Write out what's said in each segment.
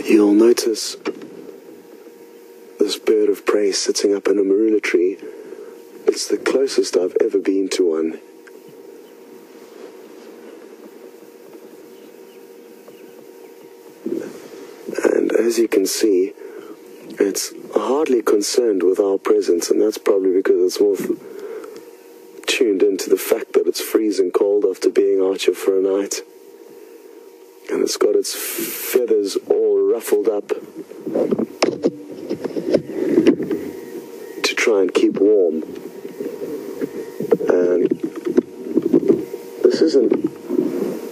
You'll notice this bird of prey sitting up in a marula tree. It's the closest I've ever been to one. And as you can see, it's hardly concerned with our presence, and that's probably because it's more tuned into the fact that it's freezing cold after being out here for a night. And it's got its feathers all ruffled up to try and keep warm. And this is an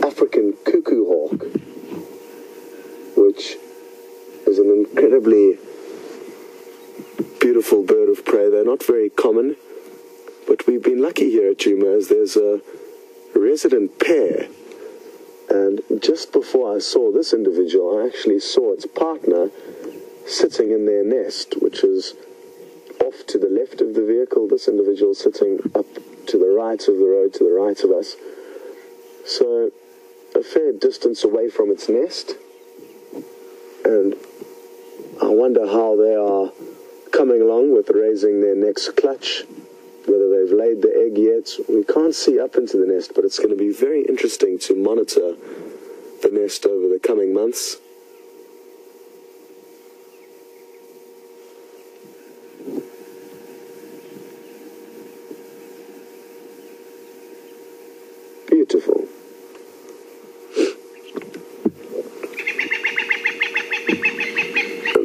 African Cuckoo Hawk, which is an incredibly beautiful bird of prey. They're not very common, but we've been lucky here at Djuma as there's a resident pair. And just before I saw this individual, I actually saw its partner sitting in their nest, which is off to the left of the vehicle. This individual sitting up to the right of the road, to the right of us. So a fair distance away from its nest. And I wonder how they are coming along with raising their next clutch, whether they've laid the egg yet. We can't see up into the nest, but it's going to be very interesting to monitor the nest over the coming months. Beautiful.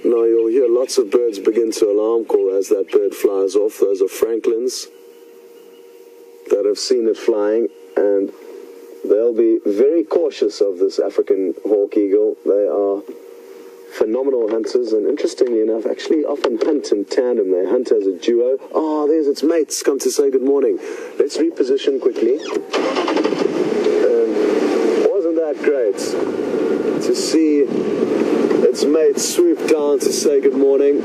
Now you'll hear lots of birds begin to alarm call as that bird flies off. Those are francolins that have seen it flying, and they'll be very cautious of this African hawk eagle. They are phenomenal hunters, and interestingly enough, actually often hunt in tandem. They hunt as a duo. Oh, there's its mates come to say good morning. Let's reposition quickly. Wasn't that great to see its mates swoop down to say good morning?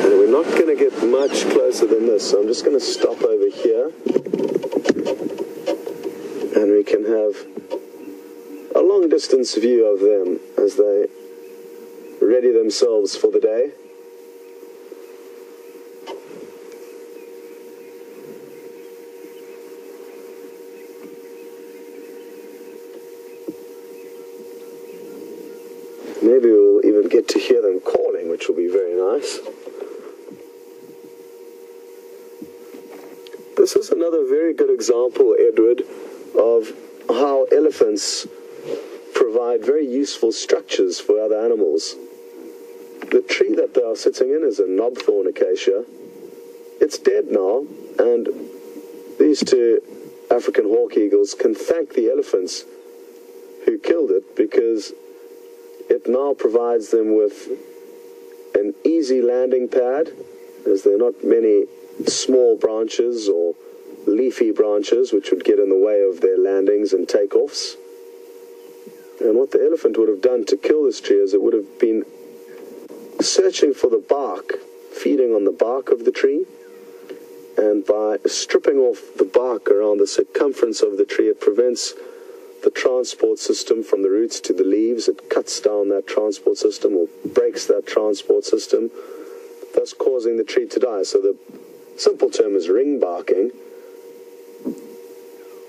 And we're not going to get much closer than this, so I'm just going to stop over here, and we can have a long distance view of them as they ready themselves for the day. Maybe we'll even get to hear them calling, which will be very nice. This is another very good example, Edward, of how elephants provide very useful structures for other animals. The tree that they are sitting in is a knobthorn acacia. It's dead now, and these two African hawk eagles can thank the elephants who killed it, because it now provides them with an easy landing pad, as there are not many small branches or leafy branches which would get in the way of their landings and takeoffs. And what the elephant would have done to kill this tree is it would have been searching for the bark, feeding on the bark of the tree, and by stripping off the bark around the circumference of the tree, it prevents the transport system from the roots to the leaves. It cuts down that transport system, or breaks that transport system, thus causing the tree to die. So the simple term is ring barking.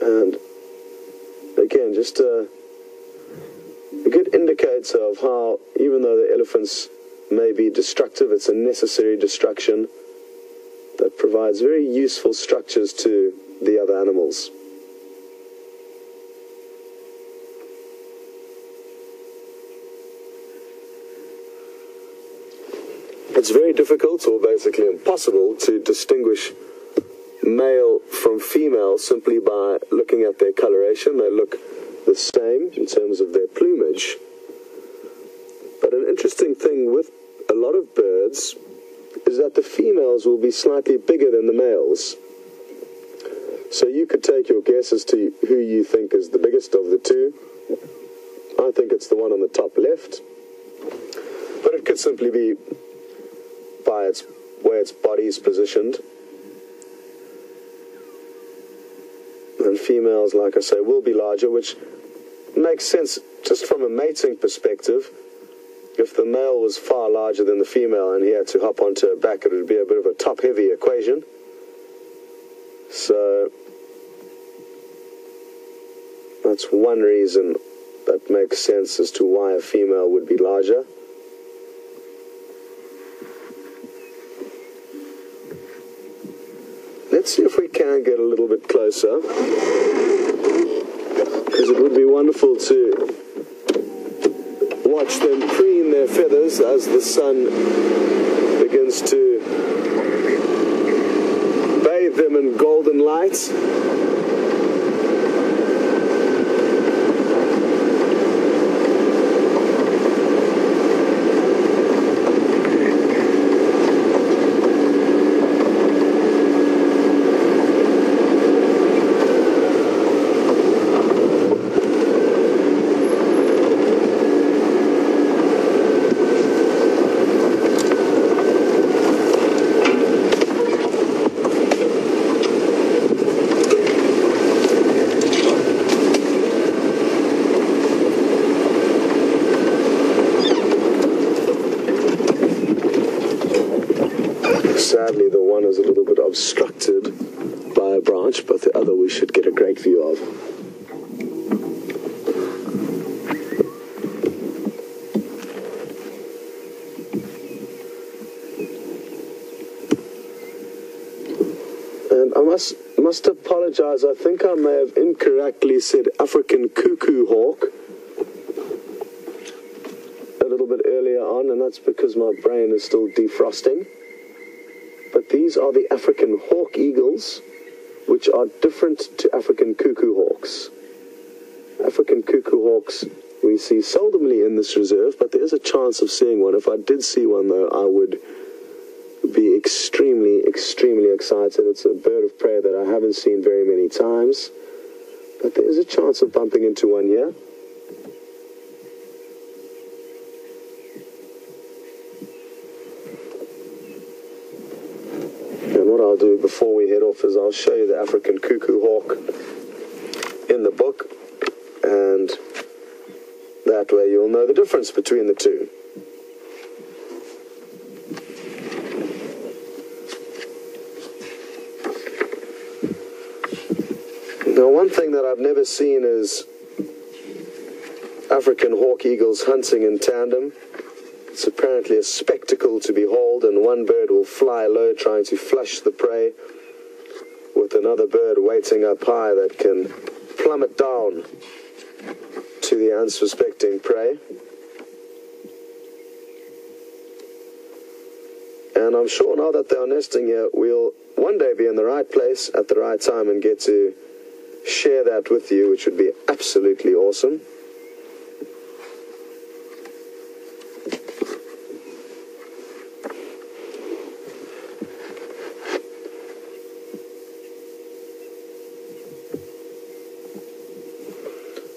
And again, just a good indicator of how, even though the elephants may be destructive, it's a necessary destruction that provides very useful structures to the other animals. It's very difficult, or basically impossible, to distinguish male from female simply by looking at their coloration. They look the same in terms of their plumage. But an interesting thing with a lot of birds is that the females will be slightly bigger than the males. So you could take your guess as to who you think is the biggest of the two. I think it's the one on the top left. But it could simply be by its where its body is positioned. And females, like I say, will be larger, which makes sense just from a mating perspective. If the male was far larger than the female and he had to hop onto her back, it would be a bit of a top-heavy equation. So that's one reason that makes sense as to why a female would be larger. Let's see if we can get a little bit closer, because it would be wonderful to watch them preen their feathers as the sun begins to bathe them in golden light. Sadly, the one is a little bit obstructed by a branch, but the other we should get a great view of. And I must apologize. I think I may have incorrectly said African Cuckoo Hawk a little bit earlier on, and that's because my brain is still defrosting. But these are the African hawk eagles, which are different to African cuckoo hawks. African cuckoo hawks we see seldomly in this reserve, but there is a chance of seeing one. If I did see one, though, I would be extremely, extremely excited. It's a bird of prey that I haven't seen very many times, but there is a chance of bumping into one here. And what I'll do before we head off is I'll show you the African cuckoo hawk in the book, and that way you'll know the difference between the two. Now, one thing that I've never seen is African hawk eagles hunting in tandem. It's apparently a spectacle to behold, and one bird will fly low trying to flush the prey with another bird waiting up high that can plummet down to the unsuspecting prey. And I'm sure now that they are nesting here, we'll one day be in the right place at the right time and get to share that with you, which would be absolutely awesome.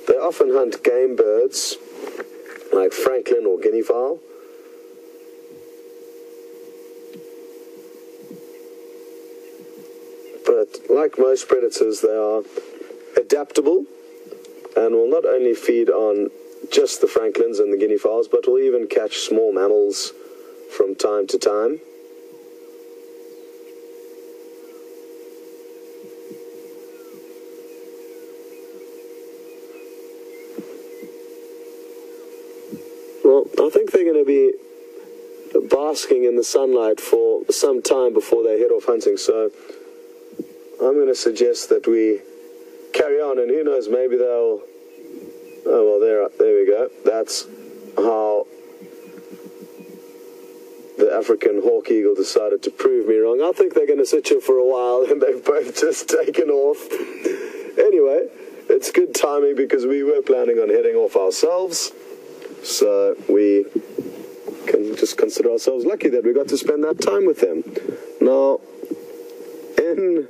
They often hunt game birds like francolin or guinea fowl. But like most predators, they are adaptable and will not only feed on just the francolins and the guinea fowls, but will even catch small mammals from time to time. Well, I think they're going to be basking in the sunlight for some time before they head off hunting, so I'm going to suggest that we carry on, and who knows, maybe they'll... Oh, well, there we go. That's how the African hawk eagle decided to prove me wrong. I think they're going to sit here for a while, and they've both just taken off. Anyway, it's good timing because we were planning on heading off ourselves, so we can just consider ourselves lucky that we got to spend that time with them. Now, in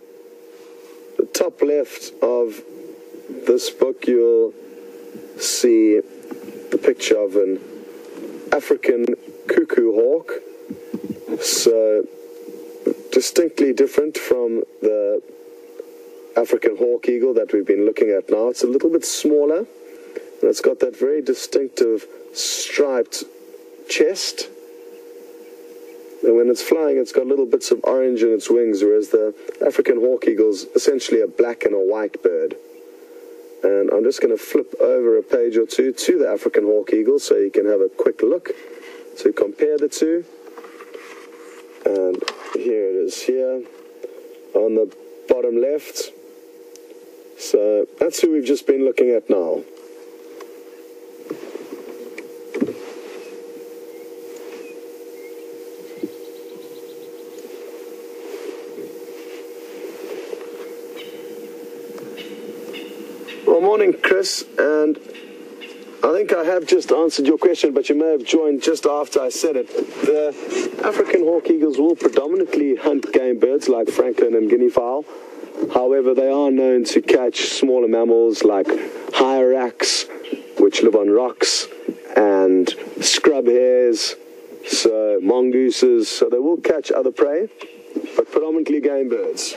the top left of this book, you'll see the picture of an African cuckoo hawk. So distinctly different from the African hawk eagle that we've been looking at now. It's a little bit smaller, And it's got that very distinctive striped chest. And when it's flying, it's got little bits of orange in its wings, whereas the African hawk eagle is essentially a black and a white bird. And I'm just going to flip over a page or two to the African hawk eagle so you can have a quick look to compare the two. And here it is here on the bottom left. So that's who we've just been looking at now. Well, morning, Chris, and I think I have just answered your question, but you may have joined just after I said it. The African hawk eagles will predominantly hunt game birds like francolin and guinea fowl. However, they are known to catch smaller mammals like hyrax, which live on rocks, and scrub hares, so mongooses. So they will catch other prey, but predominantly game birds.